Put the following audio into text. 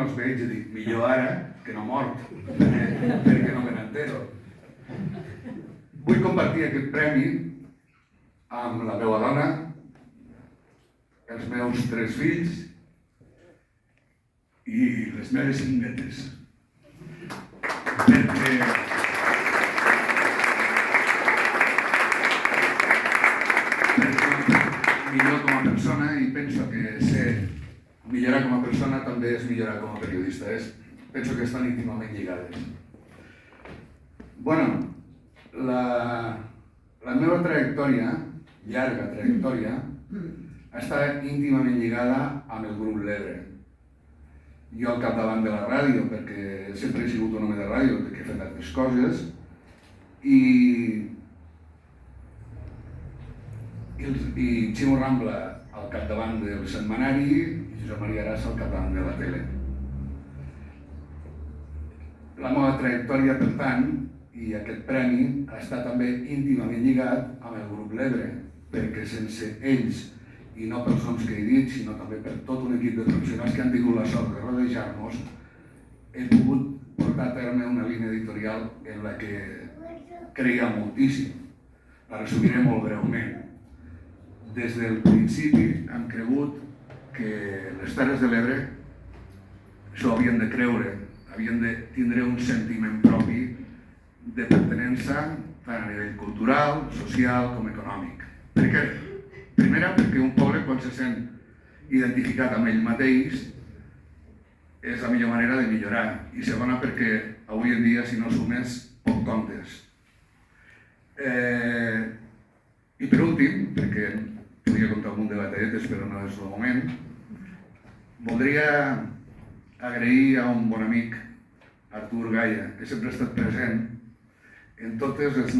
els veig i dic, millor ara que no mort, perquè no me n'entero. Vull compartir aquest premi amb la meva dona, els meus 3 fills i les meves 5 netes. Perquè millor com a persona, i penso que ser millorar com a persona també és millorar com a periodista. Penso que estan íntimament lligades. Bueno, la meva trajectòria, llarga trajectòria, està íntimament lligada amb el grup L'Ebre. Jo al capdavant de la ràdio, perquè sempre he sigut un home de ràdio, que he fet altres coses, i Ximo Rambla al capdavant del setmanari i Josep Maria Arassa al capdavant de la tele. La meva trajectòria, per tant, i aquest premi està també íntimament lligat amb el grup L'Ebre, perquè sense ells, i no pels noms que he dit, sinó també per tot un equip de professionals que han tingut la sort de rodejar-nos, he pogut portar a terme una línia editorial en la que creia moltíssim. La resumiré molt breument. Des del principi hem cregut que les Terres de l'Ebre s'ho havien de creure, havien de tindre un sentiment propi de pertinença tant a nivell cultural, social com econòmic. Per què? Primera, perquè un poble, quan se sent identificat amb ell mateix, és la millor manera de millorar. I segona, perquè avui en dia, si no sumes, poc comptes. I per últim, perquè podria contar un munt de batalletes, però no és el moment, voldria agrair a un bon amic, Artur Gaia, que sempre ha estat present en totes les